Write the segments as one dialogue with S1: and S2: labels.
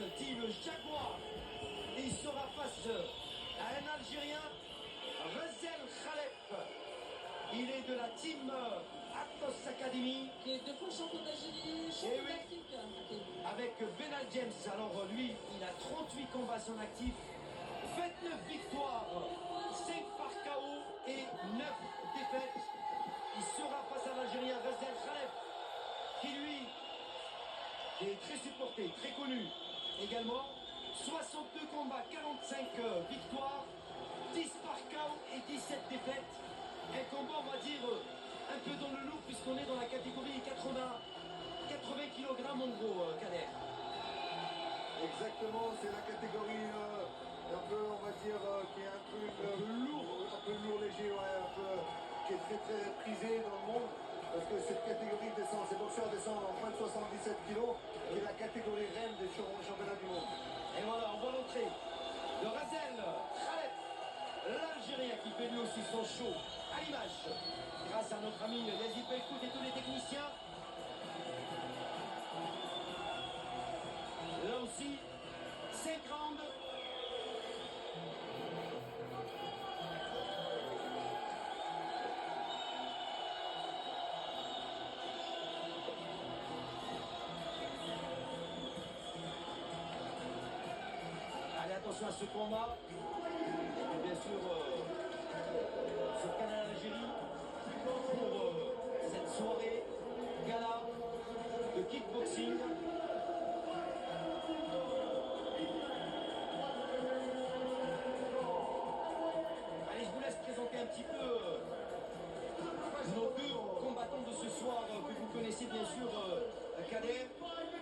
S1: dit le Jaguar. Et il sera face à un Algérien, Rezel Khalef. Il est de la team Atos Academy.
S2: Qui est 2 fois champion d'Algérie, champion d'Afrique.
S1: Avec Benal James. Alors lui, il a 38 combats à son actif, 29 victoires, 5 par KO et 9 défaites. Il sera face à l'Algérien Rezel Khalef, qui lui est très supporté, très connu également. 62 combats, 45 victoires, 10 par KO et 17 défaites. Un combat, on va dire, un peu dans le lourd, puisqu'on est dans la catégorie 80 kg en gros, Kader.
S3: Exactement, c'est la catégorie un peu, on va dire, qui est un truc lourd, un peu lourd, léger, ouais, un peu, qui est très très prisé dans le monde. Parce que cette catégorie descend, ces boxeurs descendent en moins de 77 kg, qui est la catégorie reine des championnats du monde.
S1: Et voilà, on voit l'entrée de Rezel Khalef, l'Algérien qui fait lui aussi son show à l'image, grâce à notre ami Yazid Belkout et tous les techniciens. Là aussi, 5 rounds. Allez, attention à ce combat. Et bien sûr, sur Canal Algérie, pour cette soirée gala de kickboxing. Allez, je vous laisse présenter un petit peu nos 2 combattants de ce soir que vous connaissez bien sûr, Kader,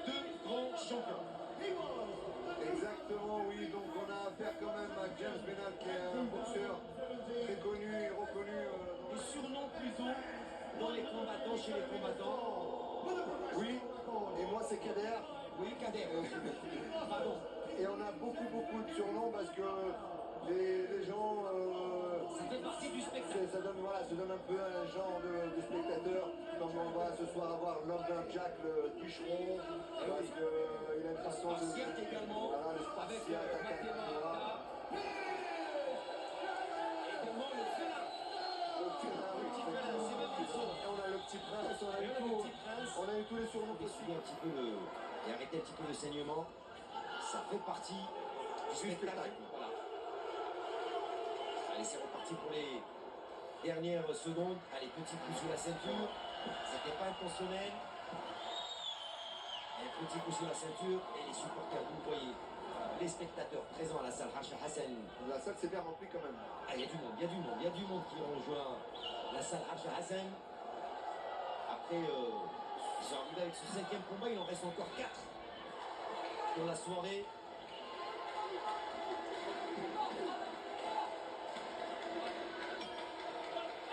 S1: 2 grands champions.
S3: Exactement, oui, donc on a affaire quand même à James Benal, qui est un boxeur très connu et reconnu.
S1: Des surnoms plutôt dans les combattants, chez les combattants.
S3: Oui, et moi c'est Kader.
S1: Oui, Kader. Pardon.
S3: Et on a beaucoup de surnoms parce que les gens...
S1: Ça fait partie du spectacle.
S3: Ça donne, voilà, ça donne un peu un genre de spectateur. Comme on va ce soir avoir l'homme d'un Jack, le bûcheron, parce qu'il a une façon de...
S1: Spartiate également,
S3: voilà, le
S1: avec
S3: Spartiate,
S1: Mathéma. Également le félin.
S3: Le petit
S1: félin, c'est même plus son.
S3: Et on a le petit prince, on a eu
S1: Le
S3: tout.
S1: petit prince.
S3: On a eu tous les surnoms
S1: Essuyez
S3: possibles.
S1: un petit peu et arrêtez un petit peu le saignement. Ça fait partie du spectacle. Voilà. Allez, c'est reparti pour les dernières secondes. Allez, petit coup sous la ceinture. C'était pas intentionnel. Un petit coup sur la ceinture et les supporters, vous voyez, les spectateurs présents à la salle Hacha Hassan.
S3: La salle s'est bien remplie quand même.
S1: Ah, il y a du monde, il y a du monde, il y a du monde qui rejoint la salle Hacha Hassan. Après, ils sont arrivés avec ce 5e combat, il en reste encore 4 dans la soirée.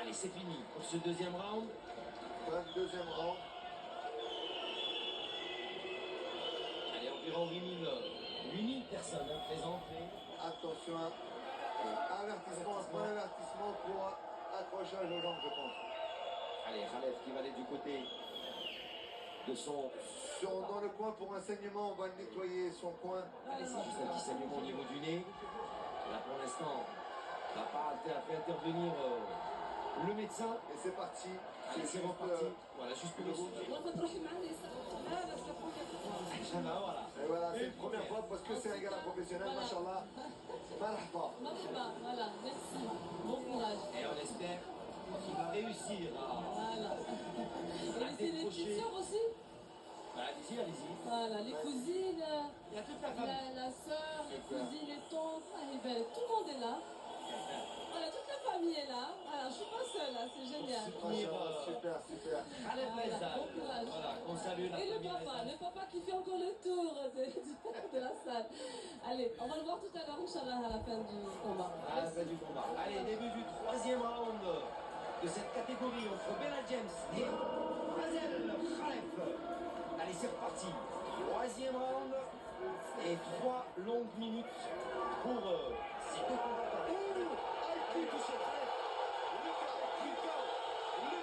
S1: Allez, c'est fini pour ce 2e round.
S3: 22e round.
S1: Allez, environ 8000 personnes présentes.
S3: Attention, avertissement, un point d'avertissement pour accrochage aux jambes, je pense.
S1: Allez, Khalef qui va aller du côté de son...
S3: Dans le coin pour un saignement, on va nettoyer son coin.
S1: Allez, c'est juste un petit saignement au niveau du nez. Là, pour l'instant, on n'a pas fait intervenir le médecin.
S3: Et c'est parti.
S1: Allez, c'est reparti. Voilà, juste pour le rouge. Voilà.
S3: Et voilà, c'est une première fois parce que c'est un gala professionnel, machallah. Marhaba.
S2: Voilà, merci. Bon courage.
S1: Et on espère qu'il va réussir à...
S2: Voilà. Et les petites sœurs aussi.
S1: Allez-y, allez-y.
S2: Voilà, les cousines,
S1: Il y a toute la famille.
S2: la sœur, les cousines, les tantes, tout le monde est là. Voilà, toute la famille est là. Voilà, je suis pas seule là, c'est génial.
S3: Machallah, super, super.
S1: Allez,
S2: Voilà, bon courage.
S1: Voilà, qu'on salue la
S2: Et
S1: famille.
S2: le papa qui fait encore le tour de la salle. Allez, on va le voir tout à l'heure, Inch'Allah, à la fin du combat.
S1: À la fin du combat. Allez, début du 3e round de cette catégorie entre Bella James et Rezel Khalef. Allez, c'est reparti. 3e round et 3 longues minutes pour ces 2 combattants. Qui touche Khalef. Le chaos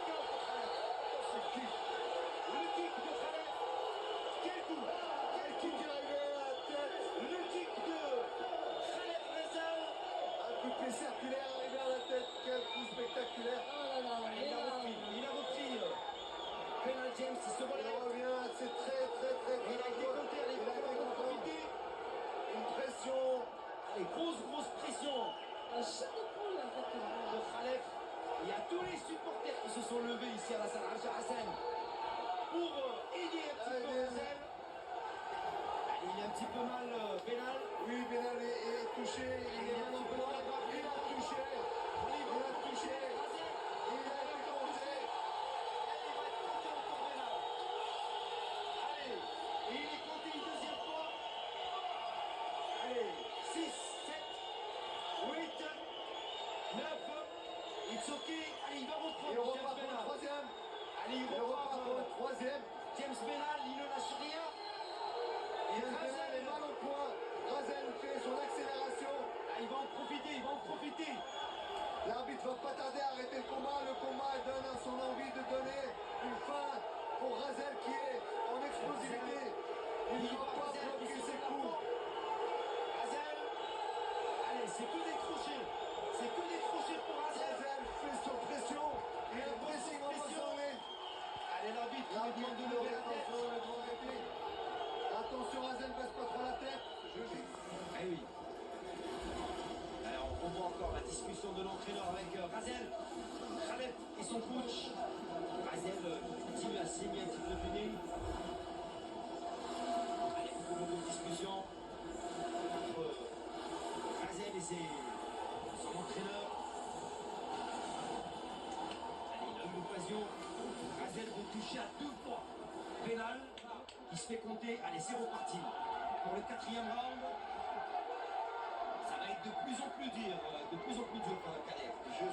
S1: pour Khalef. Ce kick. Le kick de Khalef. Quel coup.
S3: Quel kick il a eu à la tête.
S1: Grosse pression
S2: Un chat de poule, en fait.
S1: de Khalef. Il y a tous les supporters qui se sont levés ici à la salle Raja Hassan pour aider un petit peu Razel. Allez, il est un petit peu mal, Benal.
S3: Oui, Benal est touché, il est mal en point, il a touché, il a touché, il a été compté.
S1: Allez, et il est compté une deuxième fois. Allez, 6, 7, 8, 9. It's okay. Allez, il va
S3: Il
S1: reprendre.
S3: repart
S1: James
S3: pour le
S1: Benal.
S3: troisième.
S1: Allez, il
S3: Il repart
S1: repart.
S3: pour le troisième.
S1: James Benal, il ne lâche rien. Et
S3: James Benal est mal au point. Razel fait son accélération.
S1: Ah, il va en profiter, il va en profiter.
S3: L'arbitre va pas tarder à arrêter le combat. Le combat donne à son envie de donner une fin pour Razel qui est en explosivité. Il ne doit pas bloquer ses coups.
S1: Razel. Allez, c'est que des crochets. C'est que des crochets pour Razel.
S3: Razel fait sur pression et un pressing en moissonné.
S1: Allez, l'arbitre, il lui demande de lever la tête.
S3: Attention, le grand répit. Attention, Razel ne baisse pas trop la tête. Je dis.
S1: Ah oui. Alors, on voit encore la discussion de l'entraîneur avec Razel. Khaled et son coach. Razel continue à saigner un petit peu du nez. Allez, beaucoup de discussions entre Razel et son entraîneur. Allez, il a eu l'occasion. Razel veut toucher à 2 fois. Pénal, il se fait compter. Allez, c'est reparti. Pour le 4e round. Ça va être de plus en plus dur, Kader.
S3: Je